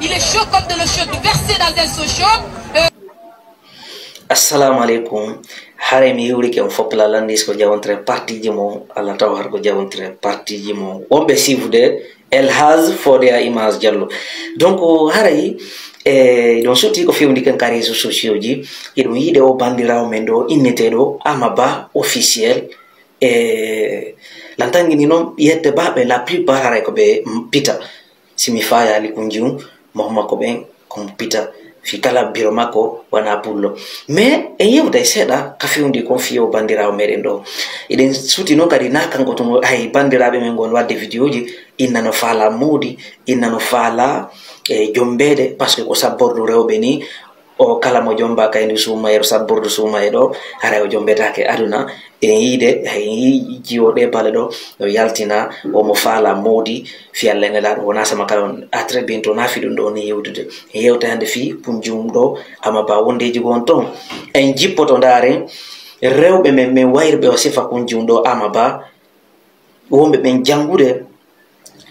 Il est chaud comme de l'eau chaude, versé dans un seau chaud. Assalamu alaikum. Hare mi yuri ke fopla landis ko jawontre parti jimo Allah taw har ko jawontre parti jimo wombe sifude Elhaz Fodéa Image Diallo. Donc hare don soti ko fewndi kan kare réseaux sociaux ji idum yide o bandirawo men do innetedo Amaba officiel lantangini non yette babe la plupart hare ko be pita simi faya ali kunjum mohma ko ben ko pita fi kala biro mako wana pullo mais yewda seda ka fewndi ko fiyo bandirawo meden do iden suti non kadi nakango to ay bandirabe men gon wadde video ji inna no fala modi inna no fala jombede parce que ko sabbordu rewbe ni o kala mo jomba kayni suma yer sabbordu suma e do ara o jombetake aduna yide jiwode bale do yaltina o mo fala modi fi alla ne la wona sama kalon a très bientôt na fi dum do ni yewdude yewta hande fi punjum do Amaba wondeji gon ton en jippoto ndare rewbe men wayrbe o sifa punjum do Amaba wombe ben jangude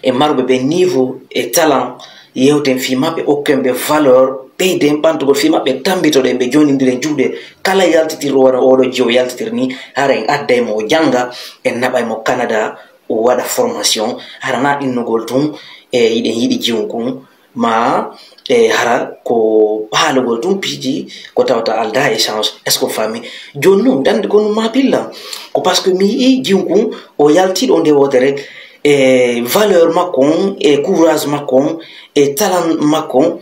e marbe be niveau et talent yewten fi mabbe okkembe valeur payden bantugo fi mabbe tambito de be jonindire juude kala yaltitir wona odo jow yaltitir ni haren adday mo janga en nabay mo Canada o wada formation harana innugol tum yiden yidi jiwkum ma hara ko halugol tum piji ko tawta alda échange est ce que fami jonnon dande ko ma pilla ko parce que mi jiwkum o yaltido de wotere valeur makon courage makon talent makon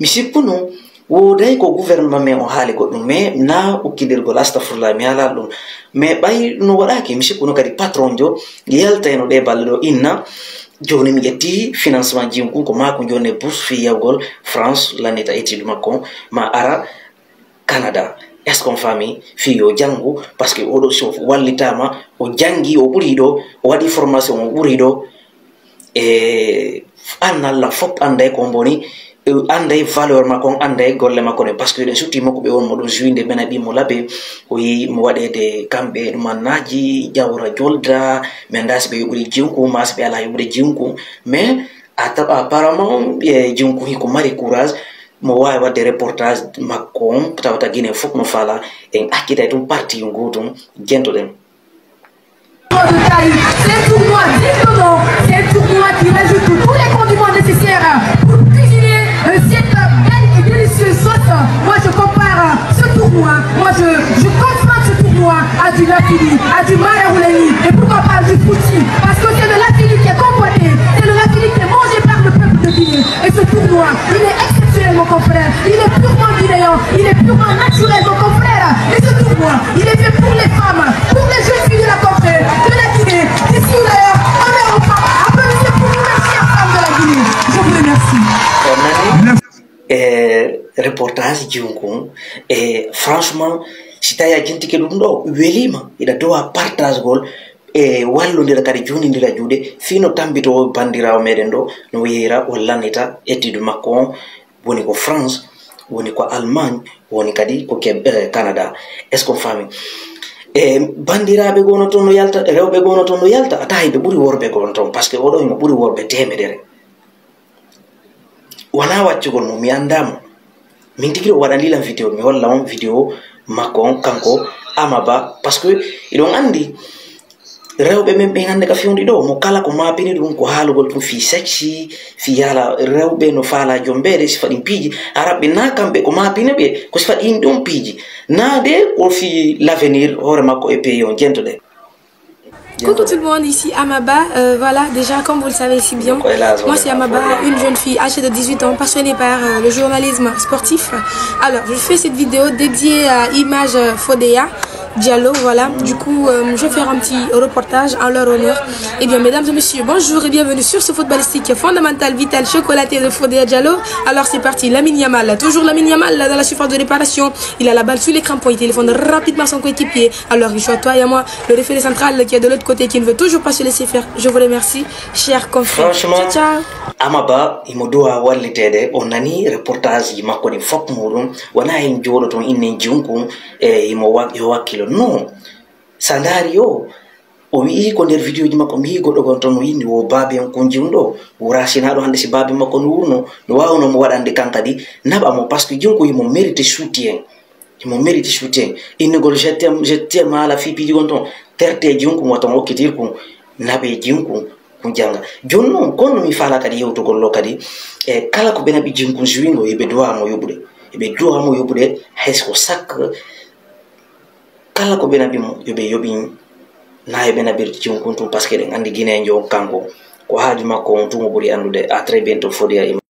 misipuno wo day ko gouvernement me o haali goddum mais na ukkidirgol astafurlah mi ala dum mais bay no wadaki misipuno kadi patron jo yaltayno de balle do inna joni mi yetti financement jimku ko mako joni bourse fi yawgol France laneta étude makon ma ara Canada est-ce qu'on famille fi yo jangu parce que odo sof wallitama o jangi o burido o wadi formation o burido annalla fop anday ko boni anday valeur makon anday golle makon parce que den sutti mako be won modon juinde mena bi mo labe o yi mo wadede kambe manaji jawra jolda mendas be yuri jinku mas be ala yuri jinku mais apparemment jinku ko mari courage mo wawi wadde reportage makko tawata Guinée fof no fala en akkita tum parti ngotum gentoden. C'est pour moi, dites-le-moi, c'est pour moi qui rajoute tous les condiments nécessaires pour cuisiner cette belle et délicieuse sauce. Moi je compare ce tournoi, je confronte ce tournoi à du Lafili, à du Maraoulani et pourquoi pas du Fouti, parce que c'est le Lafili qui est comporté, c'est le Lafili qui est mangé par le peuple de Guinée. Et ce tournoi, il est exceptionnel mon confrère, il est purement guinéen, il est purement naturel mon confrère. Et ce tournoi, il est fait pour les femmes, pour les jeunes filles de la contrée, de la Guinée, d'ici ou d'ailleurs, honneur aux femmes, applaudissez pour nous les chères femmes de la Guinée. Je vous remercie. Reportage jinkun franchement si taya jintike dum do welima ida doa partage gol wallondira kadi jonindira juude fino tambito bandirawo meden do no yera wallanita étude makko woni ko France woni ko Allemagne woni kadi ko Canada est-ce qu'on famille bandirabe gono ton no yalta rewbe gono ton no yalta ataybe buri worbe gono ton parce que odo mo buri worbe temedere wana waccugol mo mi andamo min tigiro waɗani lan vidéo mi walla on vidéo makko kanko Amaba parce que iɗon andi rewɓe men ɓe hande ka fewndi ɗo mo kala ko mabini ɗum ko haalugol tum fi sexy fi yala rewɓe no faala jombede sifa ɗin piiji araɓe na kamɓe ko mabini ɓe ko sifa ɗin ɗon piiji na de o fi l'avenir hoore makko e pays on jentoɗe. Coucou tout le monde, ici Amaba. Voilà, déjà comme vous le savez si bien, moi c'est Amaba, une jeune fille âgée de 18 ans, passionnée par le journalisme sportif. Alors, je fais cette vidéo dédiée à Image Fodéa Diallo, voilà. Du coup, je vais faire un petit reportage en leur honneur. Eh bien, mesdames et messieurs, bonjour et bienvenue sur ce footballistique fondamental, vital, chocolaté de Fodéa Diallo. Alors, c'est parti, Lamine Yamal, toujours Lamine Yamal dans la surface de réparation. Il a la balle sur les crampons, il téléphone rapidement son coéquipier. Alors, il choisit toi et moi, le référé central qui est de l'autre côté, qui ne veut toujours pas se laisser faire. Je vous remercie, chers confrères. Franchement, ciao, ciao. Amaba, il me doit wallitede. On a ni reportage, il m'a connu fort mourun. On a un jour ton inné junkum et il m'a wakilo. Non, Sandario. o wi ko der video ji makko mi goddo gon ton yindi wo baabe en ko jiwdo o rasina do hande si baabe makko no wurno no wawno mo wadande kankadi naba mo parce que jinko yimo mérite soutien mo mérite soutien innego je t'aime ala fi pidi gon ton terte jinko mo ton okkitir ko nabe jinko ko janga jonno kono mi fala kadi yewto gollo kadi e kala ko benabi jinko juwingo e be doa mo yobude hay ko sak kala ko benabi mo yobe yobi na e benabi jinko tum parce que den andi guinéen jo kanko ko haaju makko on tumo buri andude. À très bientôt Fodia.